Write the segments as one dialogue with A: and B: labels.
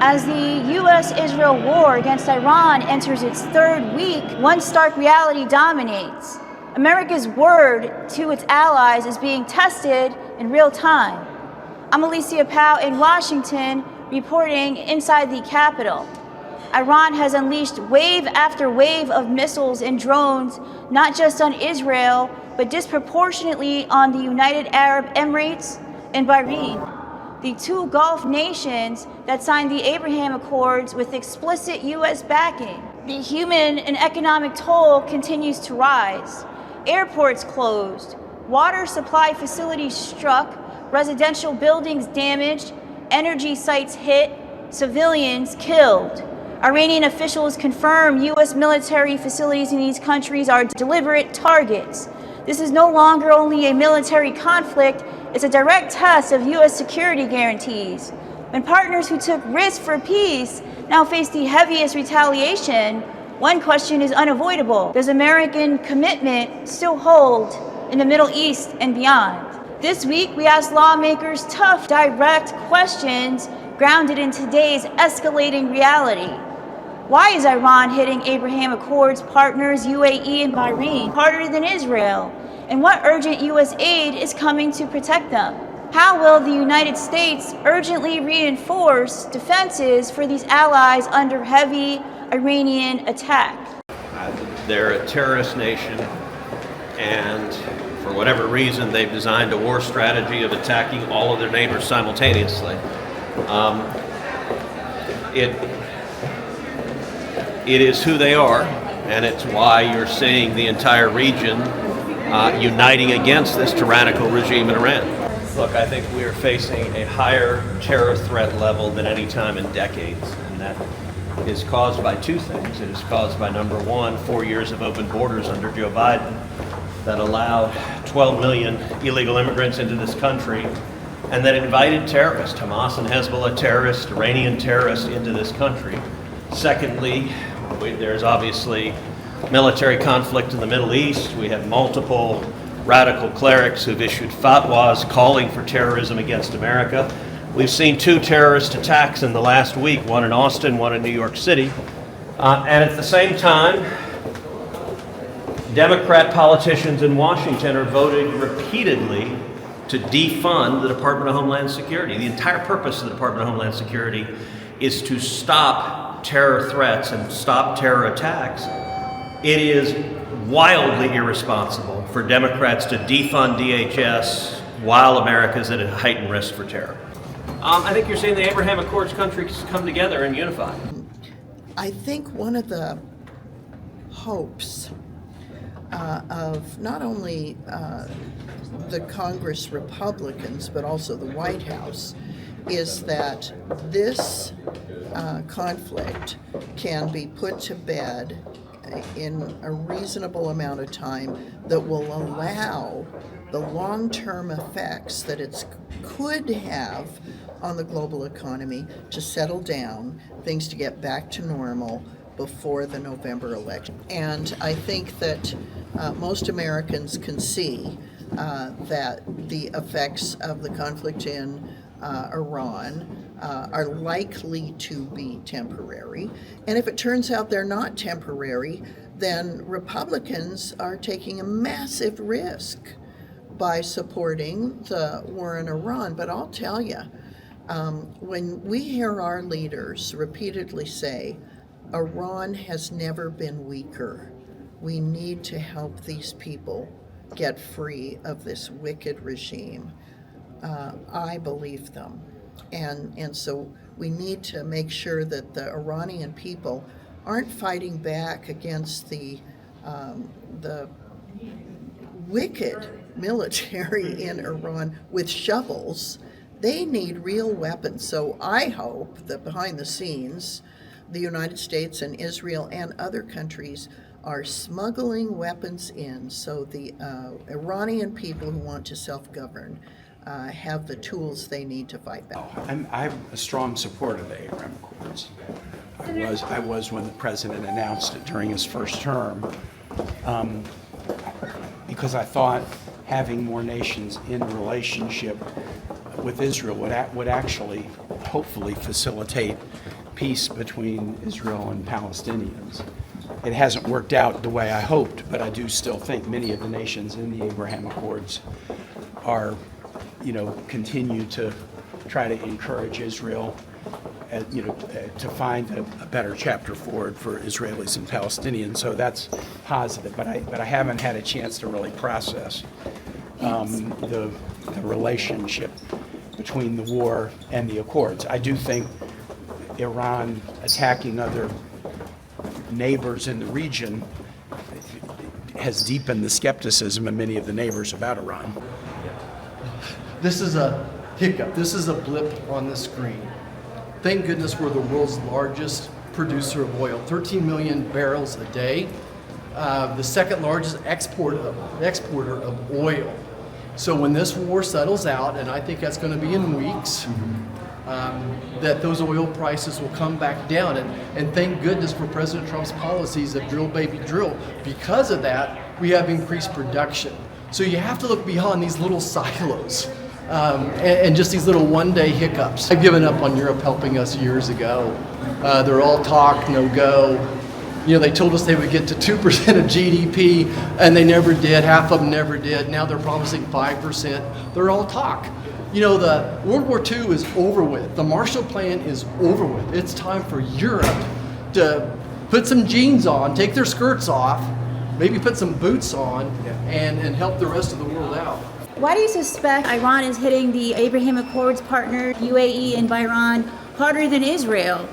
A: As the U.S.-Israel war against Iran enters its third week, one stark reality dominates. America's word to its allies is being tested in real time. I'm Alicia Powe in Washington, reporting inside the Capitol. Iran has unleashed wave after wave of missiles and drones, not just on Israel, but disproportionately on the United Arab Emirates and Bahrain, the two Gulf nations that signed the Abraham Accords with explicit U.S. backing. The human and economic toll continues to rise. Airports closed, water supply facilities struck, residential buildings damaged, energy sites hit, civilians killed. Iranian officials confirm U.S. military facilities in these countries are deliberate targets. This is no longer only a military conflict, it's a direct test of U.S. security guarantees. When partners who took risks for peace now face the heaviest retaliation, one question is unavoidable. Does American commitment still hold in the Middle East and beyond? This week, we asked lawmakers tough, direct questions grounded in today's escalating reality. Why is Iran hitting Abraham Accords partners UAE and Bahrain harder than Israel? And what urgent U.S. aid is coming to protect them? How will the United States urgently reinforce defenses for these allies under heavy Iranian attack?
B: They're a terrorist nation, and for whatever reason, they've designed a war strategy of attacking all of their neighbors simultaneously. It is who they are, and it's why you're seeing the entire region uniting against this tyrannical regime in Iran. Look, I think we are facing a higher terror threat level than any time in decades, and that is caused by two things. It is caused by, number one, 4 years of open borders under Joe Biden that allowed 12 million illegal immigrants into this country, and that invited terrorists, Hamas and Hezbollah terrorists, Iranian terrorists, into this country. Secondly, there's obviously military conflict in the Middle East. We have multiple radical clerics who've issued fatwas calling for terrorism against America. We've seen 2 terrorist attacks in the last week, one in Austin, one in New York City. And at the same time, Democrat politicians in Washington are voting repeatedly to defund the Department of Homeland Security. The entire purpose of the Department of Homeland Security is to stop terror threats and stop terror attacks. It is wildly irresponsible for Democrats to defund DHS while America is at a heightened risk for terror. I think you're seeing the Abraham Accords countries come together and unify.
C: I think one of the hopes of not only the Congress Republicans, but also the White House, is that this conflict can be put to bed in a reasonable amount of time that will allow the long-term effects that it could have on the global economy to settle down, things to get back to normal before the November election. And I think that most Americans can see that the effects of the conflict in Iran are likely to be temporary. And if it turns out they're not temporary, then Republicans are taking a massive risk by supporting the war in Iran. But I'll tell you, when we hear our leaders repeatedly say, Iran has never been weaker, we need to help these people get free of this wicked regime, I believe them. And so we need to make sure that the Iranian people aren't fighting back against the wicked military in Iran with shovels. They need real weapons. So I hope that behind the scenes, the United States and Israel and other countries are smuggling weapons in so the Iranian people who want to self-govern have the tools they need to fight back.
D: I'm a strong supporter of the Abraham Accords. I was when the president announced it during his first term, because I thought having more nations in relationship with Israel would actually, hopefully, facilitate peace between Israel and Palestinians. It hasn't worked out the way I hoped, but I do still think many of the nations in the Abraham Accords are, continue to try to encourage Israel, to find a better chapter forward for Israelis and Palestinians. So that's positive, but I haven't had a chance to really process the relationship between the war and the Accords. I do think Iran attacking other neighbors in the region has deepened the skepticism of many of the neighbors about Iran.
E: This is a hiccup. This is a blip on the screen. Thank goodness we're the world's largest producer of oil, 13 million barrels a day, the second largest exporter of oil. So when this war settles out, and I think that's going to be in weeks, that those oil prices will come back down. And thank goodness for President Trump's policies of drill, baby, drill. Because of that, we have increased production. So you have to look beyond these little silos and just these little one-day hiccups. I've given up on Europe helping us years ago. They're all talk, no go. They told us they would get to 2% of GDP, and they never did. Half of them never did. Now they're promising 5%. They're all talk. The World War II is over with. The Marshall Plan is over with. It's time for Europe to put some jeans on, take their skirts off, maybe put some boots on, and help the rest of the world out.
A: Why do you suspect Iran is hitting the Abraham Accords partner, UAE and Bahrain, harder than Israel?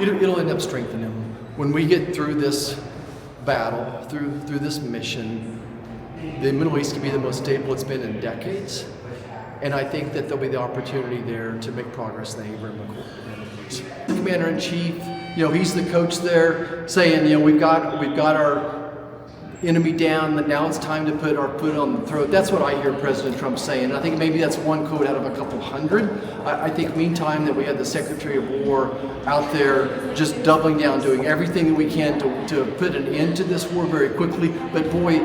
E: It'll end up strengthening them. When we get through this battle, through this mission, the Middle East can be the most stable it's been in decades. And I think that there'll be the opportunity there to make progress in the Abraham Accords. The commander-in-chief, he's the coach there, saying, we've got our enemy down, but now it's time to put our foot on the throat. That's what I hear President Trump saying. I think maybe that's one quote out of a couple hundred. I think meantime that we had the Secretary of War out there just doubling down, doing everything that we can to put an end to this war very quickly. But boy,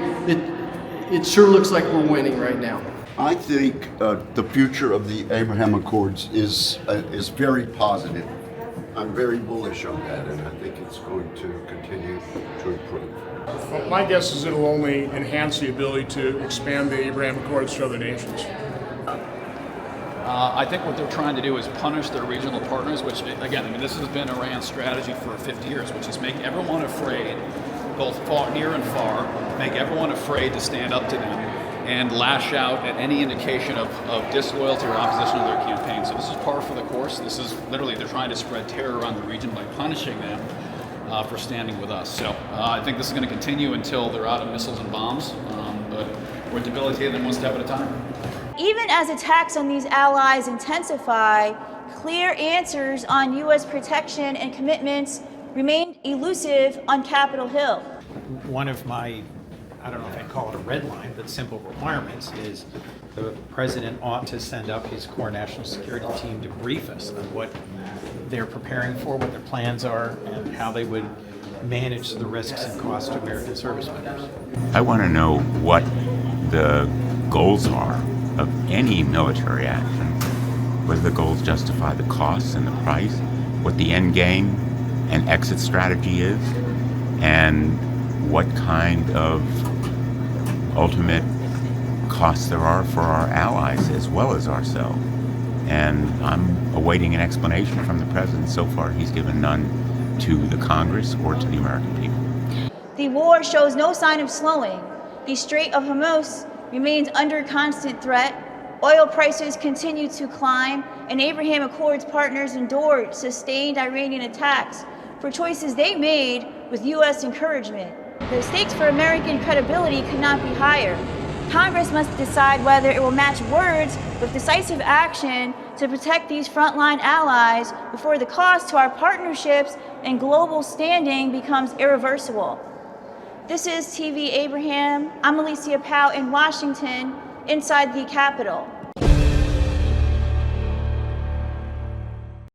E: it sure looks like we're winning right now.
F: I think the future of the Abraham Accords is very positive. I'm very bullish on that, and I think it's going to continue to improve.
G: Well, my guess is it'll only enhance the ability to expand the Abraham Accords to other nations.
H: I think what they're trying to do is punish their regional partners, which, again, this has been Iran's strategy for 50 years, which is make everyone afraid, both near and far, make everyone afraid to stand up to them and lash out at any indication of disloyalty or opposition to their campaign. So this is par for the course. This is literally, they're trying to spread terror around the region by punishing them for standing with us. So I think this is going to continue until they're out of missiles and bombs, but we're debilitating them one step at a time.
A: Even as attacks on these allies intensify, clear answers on U.S. protection and commitments remain elusive on Capitol Hill.
I: One of my, I don't know if I'd call it a red line, but simple requirements is the president ought to send up his core national security team to brief us on what they're preparing for, what their plans are, and how they would manage the risks and costs to American service members.
J: I want to know what the goals are of any military action, whether the goals justify the costs and the price, what the end game and exit strategy is, and what kind of ultimate costs there are for our allies as well as ourselves. And I'm awaiting an explanation from the president. So far, he's given none to the Congress or to the American people.
A: The war shows no sign of slowing. The Strait of Hormuz remains under constant threat. Oil prices continue to climb, and Abraham Accords partners endured sustained Iranian attacks for choices they made with U.S. encouragement. The stakes for American credibility could not be higher. Congress must decide whether it will match words with decisive action to protect these frontline allies before the cost to our partnerships and global standing becomes irreversible. This is TvAbraham. I'm Alicia Powe in Washington, inside the Capitol.